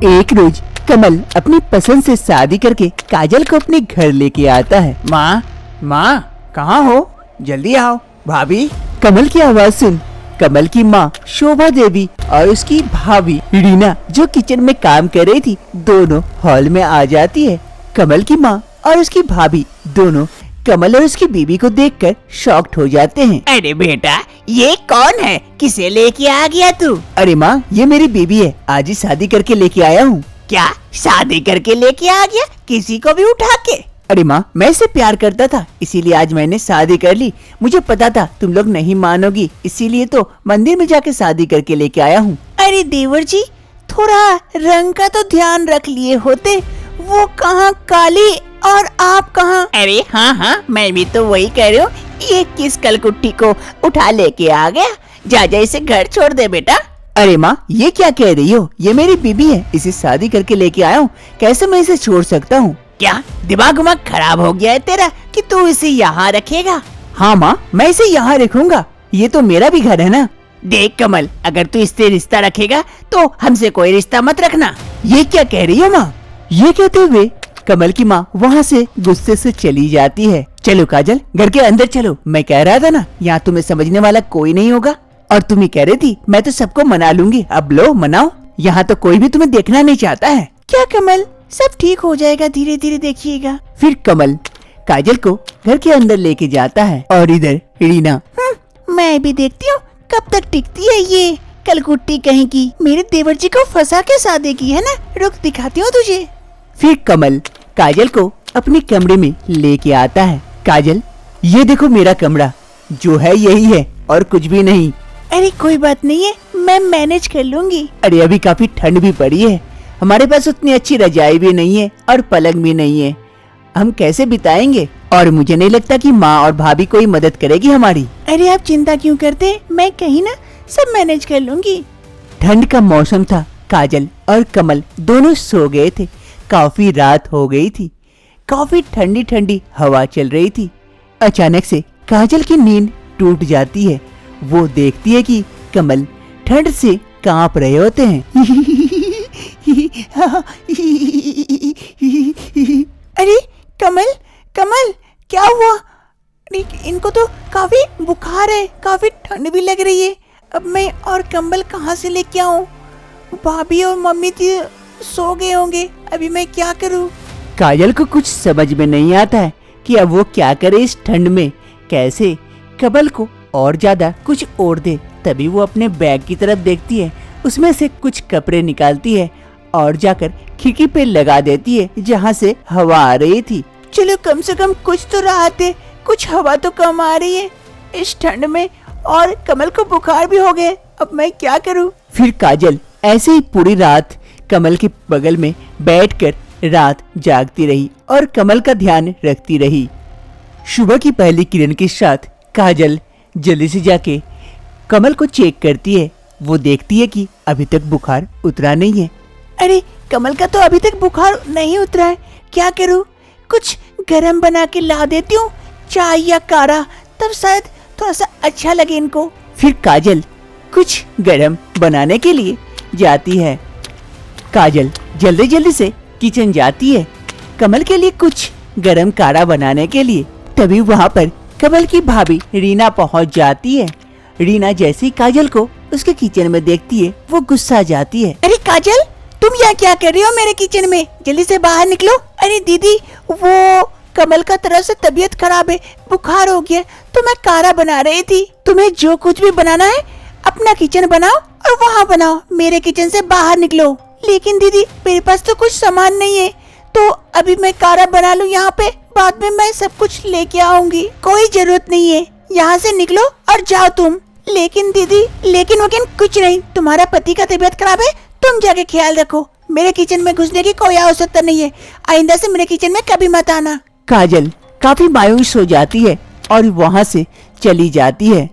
एक रोज कमल अपनी पसंद से शादी करके काजल को अपने घर लेके आता है। माँ कहाँ हो? जल्दी आओ भाभी। कमल की आवाज सुन कमल की माँ शोभा देवी और उसकी भाभी रीना जो किचन में काम कर रही थी दोनों हॉल में आ जाती है। कमल की माँ और उसकी भाभी दोनों कमल और उसकी बीवी को देखकर शॉक्ड हो जाते हैं। अरे बेटा ये कौन है? किसे लेके आ गया तू? अरे माँ ये मेरी बीवी है, आज ही शादी करके लेके आया हूँ। क्या शादी करके लेके आ गया? किसी को भी उठा के? अरे माँ मैं इससे प्यार करता था इसीलिए आज मैंने शादी कर ली। मुझे पता था तुम लोग नहीं मानोगी इसीलिए तो मंदिर में जाके शादी करके लेके आया हूँ। अरे देवर जी थोड़ा रंग का तो ध्यान रख लिए होते। वो कहाँ काली और आप कहाँ? अरे हाँ मैं भी तो वही कह रही हूँ। ये किस कलकुट्टी को उठा लेके आ गया? जा इसे घर छोड़ दे बेटा। अरे माँ ये क्या कह रही हो? ये मेरी बीबी है, इसे शादी करके लेके आया हूँ, कैसे मैं इसे छोड़ सकता हूँ? क्या दिमाग खराब हो गया है तेरा कि तू इसे यहाँ रखेगा? हाँ माँ मैं इसे यहाँ रखूंगा, ये तो मेरा भी घर है ना। देख कमल अगर तू इससे रिश्ता रखेगा तो हमसे कोई रिश्ता मत रखना। ये क्या कह रही हो माँ? ये कहते हुए कमल की माँ वहाँ से गुस्से से चली जाती है। चलो काजल घर के अंदर चलो, मैं कह रहा था ना यहाँ तुम्हें समझने वाला कोई नहीं होगा। और तुम ही कह रही थी मैं तो सबको मना लूंगी, अब लो मनाओ, यहाँ तो कोई भी तुम्हें देखना नहीं चाहता है। क्या कमल सब ठीक हो जाएगा, धीरे धीरे देखिएगा। फिर कमल काजल को घर के अंदर लेके जाता है और इधर रीना मैं भी देखती हूँ कब तक टिकती है ये कलकुट्टी कहीं की। मेरे देवर जी को फंसा के शादी की है ना, रुक दिखाती हूँ तुझे। फिर कमल काजल को अपने कमरे में लेके आता है। काजल ये देखो मेरा कमरा, जो है यही है और कुछ भी नहीं। अरे कोई बात नहीं है, मैं मैनेज कर लूंगी। अरे अभी काफी ठंड भी पड़ी है, हमारे पास उतनी अच्छी रजाई भी नहीं है और पलंग भी नहीं है, हम कैसे बिताएंगे? और मुझे नहीं लगता कि माँ और भाभी कोई मदद करेगी हमारी। अरे आप चिंता क्यों करते, मैं कहीं ना सब मैनेज कर लूंगी। ठंड का मौसम था, काजल और कमल दोनों सो गए थे। काफी रात हो गई थी, काफी ठंडी ठंडी हवा चल रही थी। अचानक से काजल की नींद टूट जाती है। वो देखती है कि कमल ठंड से कांप रहे होते हैं। अरे कमल कमल क्या हुआ? अरे इनको तो काफी बुखार है, काफी ठंड भी लग रही है। अब मैं और कंबल कहाँ से लेके आऊं? भाभी और मम्मी जी सो गए होंगे, अभी मैं क्या करूं? काजल को कुछ समझ में नहीं आता है कि अब वो क्या करे इस ठंड में, कैसे कमल को और ज्यादा कुछ ओढ़ दे। तभी वो अपने बैग की तरफ देखती है, उसमें से कुछ कपड़े निकालती है और जाकर खिड़की पे लगा देती है जहाँ से हवा आ रही थी। चलो कम से कम कुछ तो राहत है, कुछ हवा तो कम आ रही है इस ठंड में। और कमल को बुखार भी हो गए, अब मैं क्या करूं? फिर काजल ऐसे ही पूरी रात कमल के बगल में बैठकर रात जागती रही और कमल का ध्यान रखती रही। सुबह की पहली किरण के साथ काजल जल्दी से जाके कमल को चेक करती है। वो देखती है कि अभी तक बुखार उतरा नहीं है। अरे कमल का तो अभी तक बुखार नहीं उतरा है, क्या करूं? कुछ गरम बना के ला देती हूँ, चाय या काढ़ा, तब शायद थोड़ा सा अच्छा लगे इनको। फिर काजल कुछ गरम बनाने के लिए जाती है। काजल जल्दी जल्दी से किचन जाती है कमल के लिए कुछ गरम काढ़ा बनाने के लिए। तभी वहाँ पर कमल की भाभी रीना पहुँच जाती है। रीना जैसे ही काजल को उसके किचन में देखती है वो गुस्सा जाती है। अरे काजल तुम यहाँ क्या कर रही हो मेरे किचन में? जल्दी से बाहर निकलो। अरे दीदी वो कमल का तरफ से तबीयत खराब है, बुखार हो गया, तो मैं काढ़ा बना रही थी। तुम्हें जो कुछ भी बनाना है अपना किचन बनाओ और वहाँ बनाओ, मेरे किचन से बाहर निकलो। लेकिन दीदी मेरे पास तो कुछ सामान नहीं है, तो अभी मैं काढ़ा बना लूँ यहाँ पे, बाद में मैं सब कुछ लेके आऊंगी। कोई जरूरत नहीं है, यहाँ से निकलो और जाओ तुम। लेकिन दीदी लेकिन कुछ नहीं, तुम्हारा पति का तबीयत खराब है, तुम जाके ख्याल रखो। मेरे किचन में घुसने की कोई आवश्यकता नहीं है, आइंदा से मेरे किचन में कभी मत आना। काजल काफी मायूस हो जाती है और वहाँ से चली जाती है।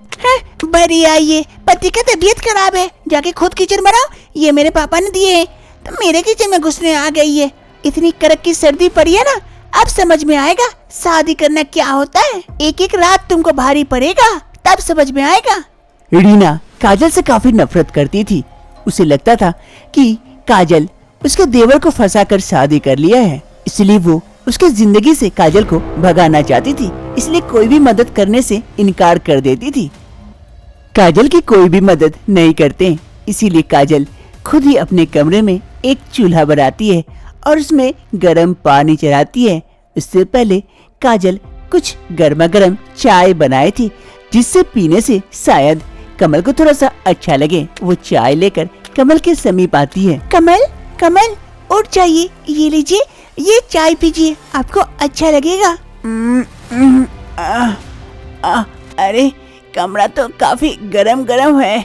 बड़ी आई है, पति का तबीयत खराब है, जाके खुद किचन बनाओ, ये मेरे पापा ने दिए हैं, तो मेरे किचन में घुसने आ गई है। इतनी कड़क की सर्दी पड़ी है ना, अब समझ में आएगा शादी करना क्या होता है। एक एक रात तुमको भारी पड़ेगा, तब समझ में आएगा। रीना काजल से काफी नफरत करती थी। उसे लगता था कि काजल उसके देवर को फंसाकर शादी कर लिया है, इसलिए वो उसके जिंदगी से काजल को भगाना चाहती थी, इसलिए कोई भी मदद करने से इनकार कर देती थी। काजल की कोई भी मदद नहीं करते, इसीलिए काजल खुद ही अपने कमरे में एक चूल्हा बनाती है और उसमें गर्म पानी चढ़ाती है। उससे पहले काजल कुछ गर्मा गर्म चाय बनाई थी, जिससे पीने से शायद कमल को थोड़ा सा अच्छा लगे। वो चाय लेकर कमल के समीप आती है। कमल, कमल उठ जाइए, ये लीजिए, ये चाय पीजिए, आपको अच्छा लगेगा। अरे कमरा तो काफी गरम गरम है,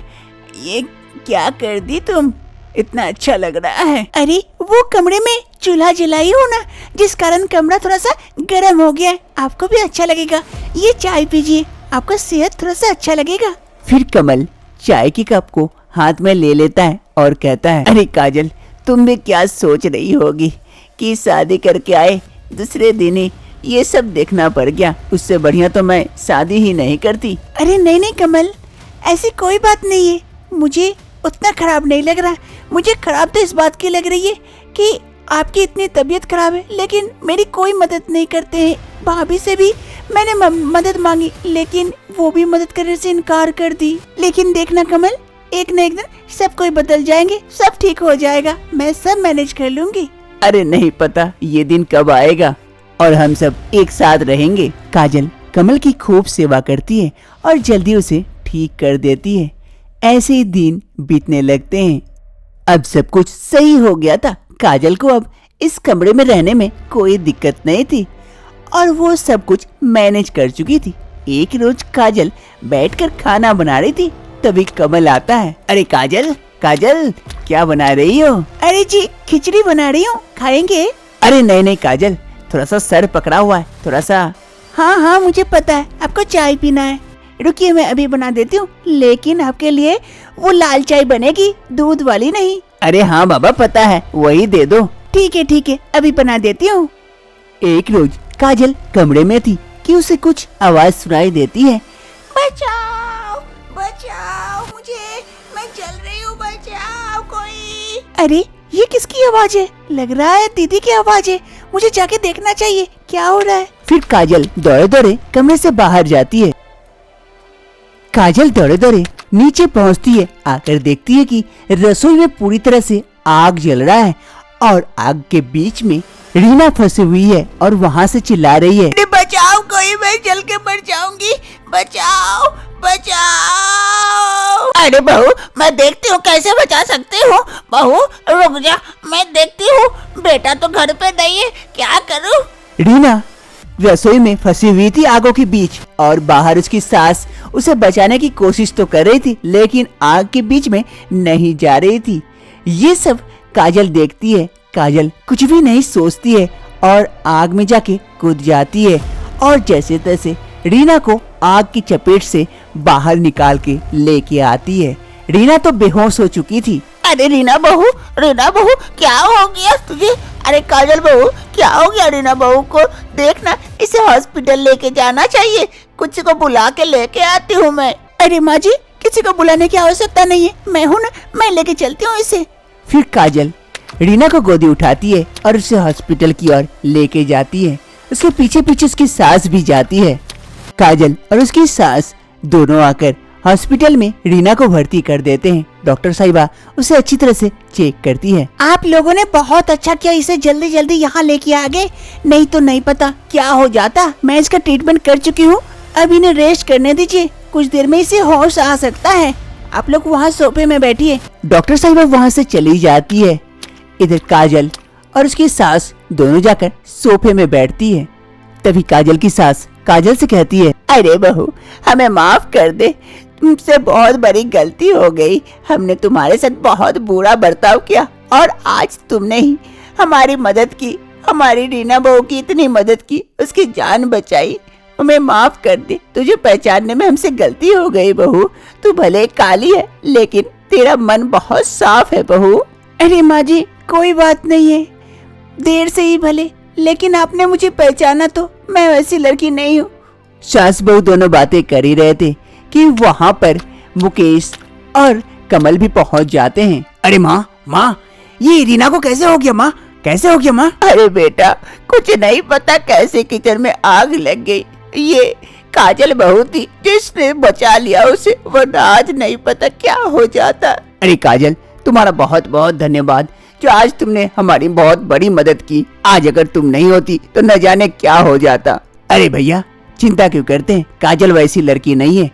ये क्या कर दी तुम, इतना अच्छा लग रहा है। अरे वो कमरे में चूल्हा जलाई हो ना, जिस कारण कमरा थोड़ा सा गर्म हो गया है, आपको भी अच्छा लगेगा। ये चाय पीजिए, आपका सेहत थोड़ा सा अच्छा लगेगा। फिर कमल चाय की कप को हाथ में ले लेता है और कहता है, अरे काजल, तुम भी क्या सोच रही होगी कि शादी करके आए दूसरे दिन ही ये सब देखना पड़ गया, उससे बढ़िया तो मैं शादी ही नहीं करती। अरे नहीं नहीं कमल, ऐसी कोई बात नहीं है, मुझे उतना खराब नहीं लग रहा। मुझे खराब तो इस बात की लग रही है कि आपकी इतनी तबीयत खराब है, लेकिन मेरी कोई मदद नहीं करते हैं। भाभी से भी मैंने मदद मांगी, लेकिन वो भी मदद करने से इनकार कर दी। लेकिन देखना कमल, एक न एक दिन सब कोई बदल जाएंगे, सब ठीक हो जाएगा, मैं सब मैनेज कर लूंगी। अरे नहीं पता ये दिन कब आएगा और हम सब एक साथ रहेंगे। काजल कमल की खूब सेवा करती है और जल्दी उसे ठीक कर देती है। ऐसे ही दिन बीतने लगते हैं। अब सब कुछ सही हो गया था। काजल को अब इस कमरे में रहने में कोई दिक्कत नहीं थी और वो सब कुछ मैनेज कर चुकी थी। एक रोज काजल बैठकर खाना बना रही थी, तभी कमल आता है। अरे काजल, काजल क्या बना रही हो? अरे जी खिचड़ी बना रही हूँ, खाएंगे? अरे नहीं नहीं काजल, थोड़ा सा सर पकड़ा हुआ है, थोड़ा सा। हाँ हाँ मुझे पता है, आपको चाय पीना है, रुकिए मैं अभी बना देती हूँ, लेकिन आपके लिए वो लाल चाय बनेगी, दूध वाली नहीं। अरे हाँ बाबा पता है, वही दे दो। ठीक है, अभी बना देती हूँ। एक रोज काजल कमरे में थी कि उसे कुछ आवाज सुनाई देती है। बचाओ बचाओ मुझे, मैं जल रही हूँ, बचाओ कोई। अरे ये किसकी आवाज है? लग रहा है दीदी की आवाज है, मुझे जाके देखना चाहिए क्या हो रहा है। फिर काजल दौड़े दौड़े कमरे से बाहर जाती है। काजल दौड़े दौड़े नीचे पहुंचती है, आकर देखती है कि रसोई में पूरी तरह से आग जल रहा है और आग के बीच में रीना फंसी हुई है और वहाँ से चिल्ला रही है, अरे बचाओ कोई, मैं जल के मर जाऊंगी, बचाओ बचाओ। अरे बहू मैं देखती हूँ कैसे बचा सकती हूँ। बहू रुक जा, मैं देखती हूँ, बेटा तो घर पे नहीं है, क्या करूँ? रीना रसोई में फंसी हुई थी आगों के बीच और बाहर उसकी सास उसे बचाने की कोशिश तो कर रही थी, लेकिन आग के बीच में नहीं जा रही थी। ये सब काजल देखती है। काजल कुछ भी नहीं सोचती है और आग में जाके कूद जाती है और जैसे तैसे रीना को आग की चपेट से बाहर निकाल के लेके आती है। रीना तो बेहोश हो चुकी थी। अरे रीना बहू क्या हो गया तुझे? अरे काजल बहू क्या हो गया रीना बहू को? देखना, इसे हॉस्पिटल लेके जाना चाहिए, कुछ को बुला के लेके आती हूँ मैं। अरे माँ जी किसी को बुलाने की आवश्यकता नहीं है, मैं हूँ ना, मैं लेके चलती हूँ इसे। फिर काजल रीना को गोदी उठाती है और उसे हॉस्पिटल की ओर लेके जाती है। उसके पीछे पीछे उसकी सास भी जाती है। काजल और उसकी सास दोनों आकर हॉस्पिटल में रीना को भर्ती कर देते हैं। डॉक्टर साहिबा उसे अच्छी तरह से चेक करती है। आप लोगों ने बहुत अच्छा किया, इसे जल्दी जल्दी यहाँ लेके आ गए, नहीं तो नहीं पता क्या हो जाता। मैं इसका ट्रीटमेंट कर चुकी हूँ, अब इन्हें रेस्ट करने दीजिए, कुछ देर में इसे होश आ सकता है। आप लोग वहाँ सोफे में बैठिए। डॉक्टर साहिबा वहाँ से चली जाती है। इधर काजल और उसकी सास दोनों जाकर सोफे में बैठती है। तभी काजल की सास काजल से कहती है, अरे बहू हमें माफ कर दे, तुमसे बहुत बड़ी गलती हो गई, हमने तुम्हारे साथ बहुत बुरा बर्ताव किया और आज तुमने ही हमारी मदद की, हमारी रीना बहू की इतनी मदद की, उसकी जान बचाई, हमें माफ कर दे। तुझे पहचानने में हमसे गलती हो गई बहू, तू भले काली है लेकिन तेरा मन बहुत साफ है बहू। अरे माँ जी कोई बात नहीं है, देर से ही भले, लेकिन आपने मुझे पहचाना तो मैं वैसी लड़की नहीं हूँ। सास बहू दोनों बातें कर ही रहे थे कि वहाँ पर मुकेश और कमल भी पहुँच जाते हैं। अरे माँ, ये रीना को कैसे हो गया माँ? कैसे हो गया माँ? अरे बेटा, कुछ नहीं पता कैसे किचन में आग लग गई। ये काजल बहू थी जिसने बचा लिया उसे, वरना आज नहीं पता क्या हो जाता। अरे काजल, तुम्हारा बहुत बहुत धन्यवाद जो आज तुमने हमारी बहुत बड़ी मदद की। आज अगर तुम नहीं होती तो न जाने क्या हो जाता। अरे भैया, चिंता क्यों करते हैं? काजल वैसी लड़की नहीं है,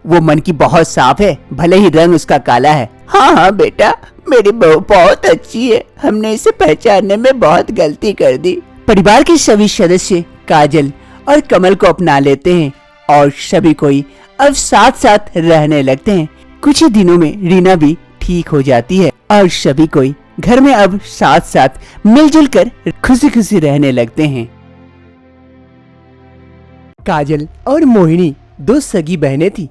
वो मन की बहुत साफ है, भले ही रंग उसका काला है। हाँ हाँ बेटा, मेरी बहू बहुत अच्छी है, हमने इसे पहचानने में बहुत गलती कर दी। परिवार के सभी सदस्य काजल और कमल को अपना लेते हैं और सभी कोई अब साथ साथ रहने लगते हैं। कुछ ही दिनों में रीना भी ठीक हो जाती है और सभी कोई घर में अब साथ साथ मिलजुल कर खुशी खुशी रहने लगते हैं। काजल और मोहिनी दो सगी बहनें थी।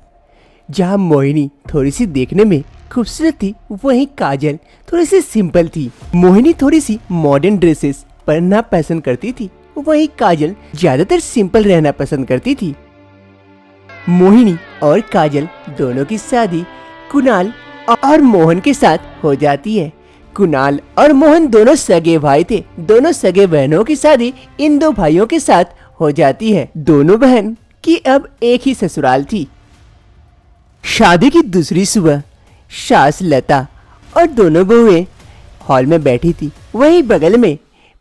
जहाँ मोहिनी थोड़ी सी देखने में खूबसूरत थी, वहीं काजल थोड़ी सी सिंपल थी। मोहिनी थोड़ी सी मॉडर्न ड्रेसेस पहनना पसंद करती थी, वहीं काजल ज्यादातर सिंपल रहना पसंद करती थी। मोहिनी और काजल दोनों की शादी कुणाल और मोहन के साथ हो जाती है। कुणाल और मोहन दोनों सगे भाई थे। दोनों सगे बहनों की शादी इन दो भाइयों के साथ हो जाती है। दोनों बहन की अब एक ही ससुराल थी। शादी की दूसरी सुबह सास लता और दोनों बहुएं हॉल में बैठी थी। वहीं बगल में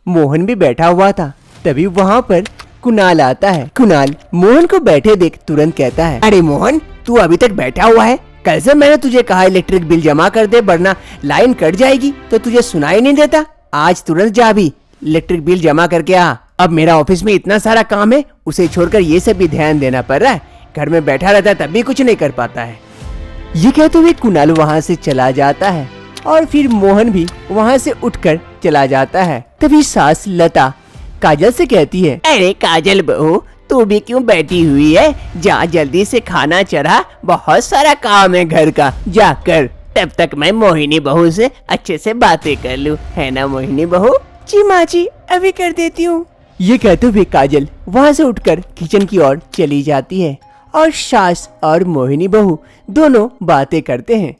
मोहन भी बैठा हुआ था। तभी वहाँ पर कुणाल आता है। कुणाल मोहन को बैठे देख तुरंत कहता है, अरे मोहन, तू अभी तक बैठा हुआ है? कल से मैंने तुझे कहा इलेक्ट्रिक बिल जमा कर दे, वरना लाइन कट जाएगी, तो तुझे सुनाई नहीं देता। आज तुरंत जा भी इलेक्ट्रिक बिल जमा करके आ। अब मेरा ऑफिस में इतना सारा काम है, उसे छोड़कर ये सब भी ध्यान देना पड़ रहा है। घर में बैठा रहता है तब भी कुछ नहीं कर पाता है। ये कहते हुए कुणाल वहाँ से चला जाता है और फिर मोहन भी वहाँ से उठकर चला जाता है। तभी सास लता काजल से कहती है, अरे काजल बहू, तू भी क्यों बैठी हुई है? जा जल्दी से खाना चढ़ा, बहुत सारा काम है घर का, जाकर। तब तक मैं मोहिनी बहू से अच्छे से बातें कर लूं, है ना मोहिनी बहू? जी माँ जी, अभी कर देती हूँ। ये कहते हुए काजल वहाँ से उठकर किचन की ओर चली जाती है और सास और मोहिनी बहू दोनों बातें करते हैं।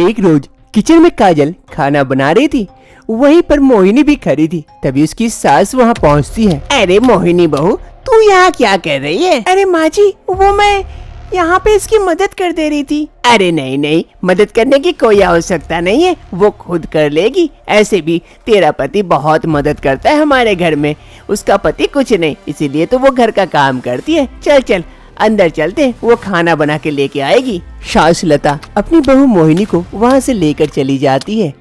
एक रोज किचन में काजल खाना बना रही थी, वहीं पर मोहिनी भी खड़ी थी। तभी उसकी सास वहाँ पहुँचती है। अरे मोहिनी बहू, तू यहाँ क्या कर रही है? अरे माँ जी, वो मैं यहाँ पे इसकी मदद कर दे रही थी। अरे नहीं नहीं, मदद करने की कोई आवश्यकता नहीं है, वो खुद कर लेगी। ऐसे भी तेरा पति बहुत मदद करता है हमारे घर में, उसका पति कुछ नहीं, इसीलिए तो वो घर का काम करती है। चल चल अंदर चलते, वो खाना बना के लेके आएगी। सास लता अपनी बहू मोहिनी को वहाँ से लेकर चली जाती है।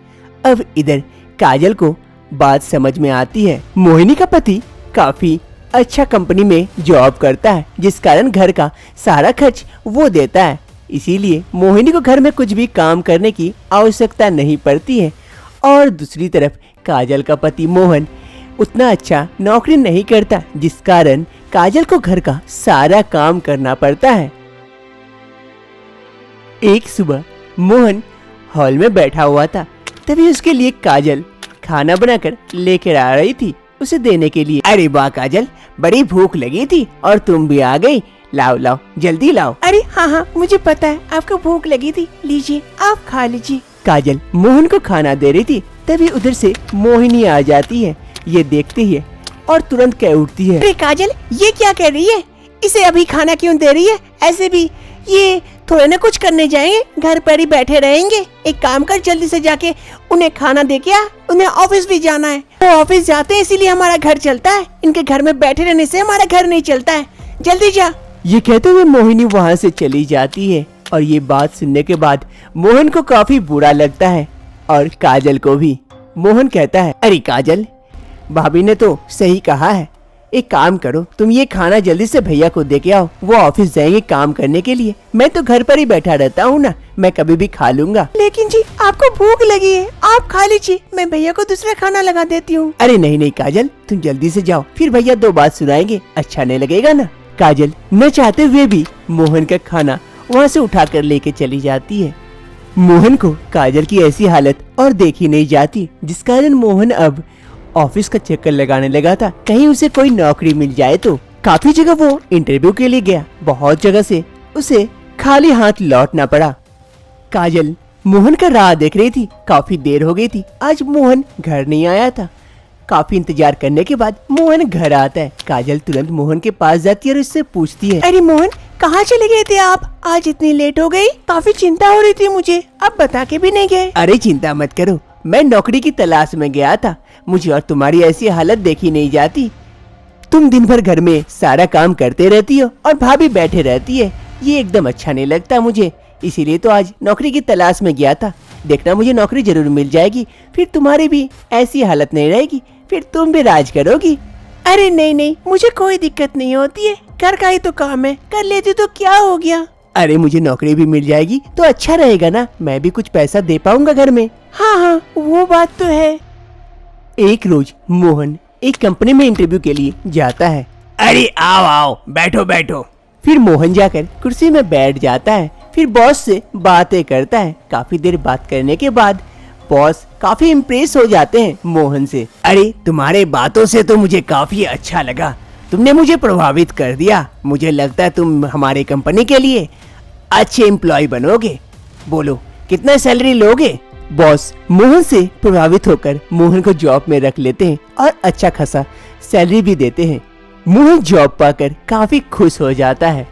अब इधर काजल को बात समझ में आती है। मोहिनी का पति काफी अच्छा कंपनी में जॉब करता है, जिस कारण घर का सारा खर्च वो देता है। इसीलिए मोहिनी को घर में कुछ भी काम करने की आवश्यकता नहीं पड़ती है। और दूसरी तरफ काजल का पति मोहन उतना अच्छा नौकरी नहीं करता, जिस कारण काजल को घर का सारा काम करना पड़ता है। एक सुबह मोहन हॉल में बैठा हुआ था। तभी उसके लिए काजल खाना बनाकर लेकर आ रही थी उसे देने के लिए। अरे वाह काजल, बड़ी भूख लगी थी और तुम भी आ गई। लाओ लाओ जल्दी लाओ। अरे हाँ हाँ, मुझे पता है आपको भूख लगी थी, लीजिए आप खा लीजिए। काजल मोहन को खाना दे रही थी, तभी उधर से मोहिनी आ जाती है। ये देखती है और तुरंत कह उठती है, अरे काजल, ये क्या कर रही है? इसे अभी खाना क्यों दे रही है? ऐसे भी ये थोड़े ना कुछ करने जाएंगे, घर पर ही बैठे रहेंगे। एक काम कर, जल्दी से जाके उन्हें खाना दे के आ, उन्हें ऑफिस भी जाना है। वो ऑफिस जाते हैं इसीलिए हमारा घर चलता है, इनके घर में बैठे रहने से हमारा घर नहीं चलता है। जल्दी जा। ये कहते हुए मोहिनी वहाँ से चली जाती है। और ये बात सुनने के बाद मोहन को काफी बुरा लगता है और काजल को भी। मोहन कहता है, अरे काजल, भाभी ने तो सही कहा है, एक काम करो, तुम ये खाना जल्दी से भैया को दे के आओ, वो ऑफिस जाएंगे काम करने के लिए। मैं तो घर पर ही बैठा रहता हूँ ना, मैं कभी भी खा लूंगा। लेकिन जी आपको भूख लगी है, आप खा लीजिए, मैं भैया को दूसरा खाना लगा देती हूँ। अरे नहीं नहीं काजल, तुम जल्दी से जाओ, फिर भैया दो बात सुनाएंगे, अच्छा नहीं लगेगा ना। काजल न चाहते हुए भी मोहन का खाना वहाँ से उठाकर लेके चली जाती है। मोहन को काजल की ऐसी हालत और देखी नहीं जाती, जिस कारण मोहन अब ऑफिस का चक्कर लगाने लगा था, कहीं उसे कोई नौकरी मिल जाए तो। काफी जगह वो इंटरव्यू के लिए गया, बहुत जगह से उसे खाली हाथ लौटना पड़ा। काजल मोहन का राह देख रही थी। काफी देर हो गई थी, आज मोहन घर नहीं आया था। काफी इंतजार करने के बाद मोहन घर आता है। काजल तुरंत मोहन के पास जाती है और उससे पूछती है, अरे मोहन, कहाँ चले गए थे आप? आज इतनी लेट हो गई। काफी चिंता हो रही थी मुझे, अब बता के भी नहीं गए। अरे चिंता मत करो, मैं नौकरी की तलाश में गया था। मुझे और तुम्हारी ऐसी हालत देखी नहीं जाती। तुम दिन भर घर में सारा काम करते रहती हो और भाभी बैठे रहती है, ये एकदम अच्छा नहीं लगता मुझे। इसीलिए तो आज नौकरी की तलाश में गया था। देखना, मुझे नौकरी जरूर मिल जाएगी, फिर तुम्हारी भी ऐसी हालत नहीं रहेगी, फिर तुम भी राज करोगी। अरे नहीं नहीं, मुझे कोई दिक्कत नहीं होती है, घर का ही तो काम है, कर लेती तो क्या हो गया। अरे मुझे नौकरी भी मिल जाएगी तो अच्छा रहेगा ना, मैं भी कुछ पैसा दे पाऊंगा घर में। हाँ हाँ, वो बात तो है। एक रोज मोहन एक कंपनी में इंटरव्यू के लिए जाता है। अरे आओ आओ, बैठो बैठो। फिर मोहन जाकर कुर्सी में बैठ जाता है। फिर बॉस से बातें करता है। काफी देर बात करने के बाद बॉस काफी इम्प्रेस हो जाते हैं मोहन से। अरे तुम्हारे बातों से तो मुझे काफी अच्छा लगा, तुमने मुझे प्रभावित कर दिया। मुझे लगता है तुम हमारे कंपनी के लिए अच्छे एम्प्लॉय बनोगे। बोलो कितना सैलरी लोगे? बॉस मोहन से प्रभावित होकर मोहन को जॉब में रख लेते हैं और अच्छा खासा सैलरी भी देते हैं। मोहन जॉब पाकर काफी खुश हो जाता है।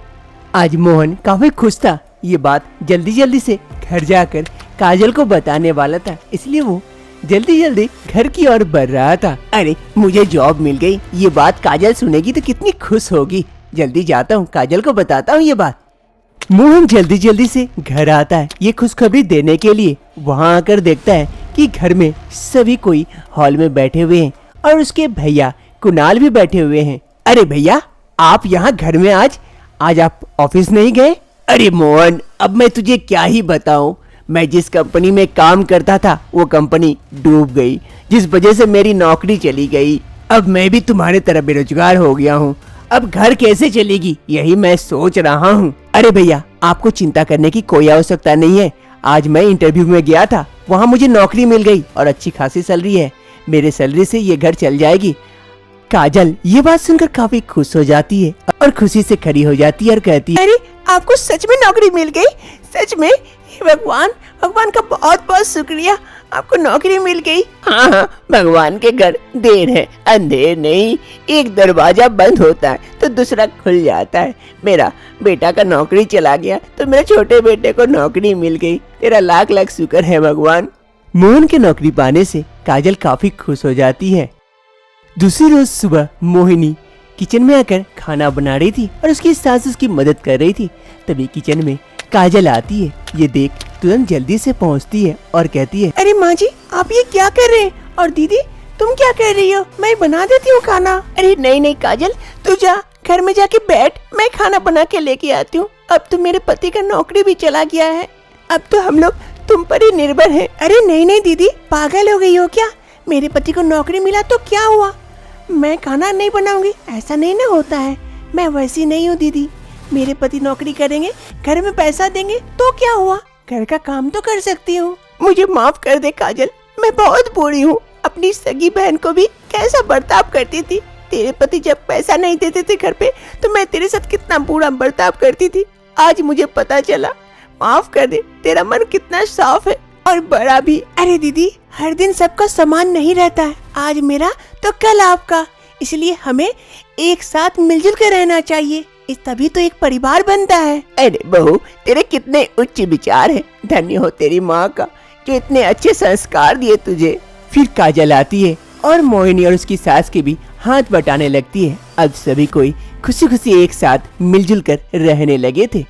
आज मोहन काफी खुश था। ये बात जल्दी जल्दी से घर जाकर काजल को बताने वाला था, इसलिए वो जल्दी जल्दी घर की ओर बढ़ रहा था। अरे मुझे जॉब मिल गई, ये बात काजल सुनेगी तो कितनी खुश होगी। जल्दी जाता हूँ, काजल को बताता हूँ ये बात। मोहन जल्दी जल्दी से घर आता है ये खुशखबरी देने के लिए। वहाँ आकर देखता है कि घर में सभी कोई हॉल में बैठे हुए हैं और उसके भैया कुणाल भी बैठे हुए हैं। अरे भैया, आप यहाँ घर में आज आप ऑफिस नहीं गए? अरे मोहन, अब मैं तुझे क्या ही बताऊं। मैं जिस कंपनी में काम करता था वो कंपनी डूब गई, जिस वजह से मेरी नौकरी चली गई। अब मैं भी तुम्हारे तरह बेरोजगार हो गया हूँ। अब घर कैसे चलेगी, यही मैं सोच रहा हूँ। अरे भैया, आपको चिंता करने की कोई आवश्यकता नहीं है। आज मैं इंटरव्यू में गया था, वहाँ मुझे नौकरी मिल गई और अच्छी खासी सैलरी है। मेरे सैलरी से ये घर चल जाएगी। काजल ये बात सुनकर काफी खुश हो जाती है और खुशी से खड़ी हो जाती है और कहती है, अरे आपको सच में नौकरी मिल गई? सच में? हे भगवान, भगवान का बहुत बहुत शुक्रिया, आपको नौकरी मिल गई। हाँ हाँ, भगवान के घर देर है अंधेर नहीं। एक दरवाजा बंद होता है तो दूसरा खुल जाता है। मेरा बेटा का नौकरी चला गया तो मेरे छोटे बेटे को नौकरी मिल गई। तेरा लाख लाख शुक्र है भगवान। मोहन के नौकरी पाने से काजल काफी खुश हो जाती है। दूसरी रोज सुबह मोहिनी किचन में आकर खाना बना रही थी और उसकी सास उसकी मदद कर रही थी। तभी किचन में काजल आती है। ये देख तुरंत जल्दी से पहुंचती है और कहती है, अरे माँ जी, आप ये क्या कर रहे हैं? और दीदी, तुम क्या कर रही हो? मैं बना देती हूँ खाना। अरे नहीं नहीं काजल, तू जा घर में जाके बैठ, मैं खाना बना के लेके आती हूँ। अब तो मेरे पति का नौकरी भी चला गया है, अब तो हम लोग तुम पर ही निर्भर हैं। अरे नहीं नहीं दीदी, पागल हो गई हो क्या? मेरे पति को नौकरी मिला तो क्या हुआ? मैं खाना नहीं बनाऊंगी, ऐसा नहीं ना होता है। मैं वैसी नहीं हूँ दीदी। मेरे पति नौकरी करेंगे, घर में पैसा देंगे तो क्या हुआ? घर का काम तो कर सकती हूँ। मुझे माफ कर दे काजल, मैं बहुत बुरी हूँ। अपनी सगी बहन को भी कैसा बर्ताव करती थी। तेरे पति जब पैसा नहीं देते थे घर पे तो मैं तेरे साथ कितना बुरा बर्ताव करती थी। आज मुझे पता चला, माफ कर दे। तेरा मन कितना साफ है और बड़ा भी। अरे दीदी, हर दिन सबका समान नहीं रहता है। आज मेरा तो कल आपका, इसलिए हमें एक साथ मिलजुल कर रहना चाहिए। इस तभी तो एक परिवार बनता है। अरे बहू, तेरे कितने उच्च विचार हैं। धन्य हो तेरी माँ का जो इतने अच्छे संस्कार दिए तुझे। फिर काजल आती है और मोहिनी और उसकी सास के भी हाथ बटाने लगती है। अब सभी कोई खुशी खुशी एक साथ मिलजुल कर रहने लगे थे।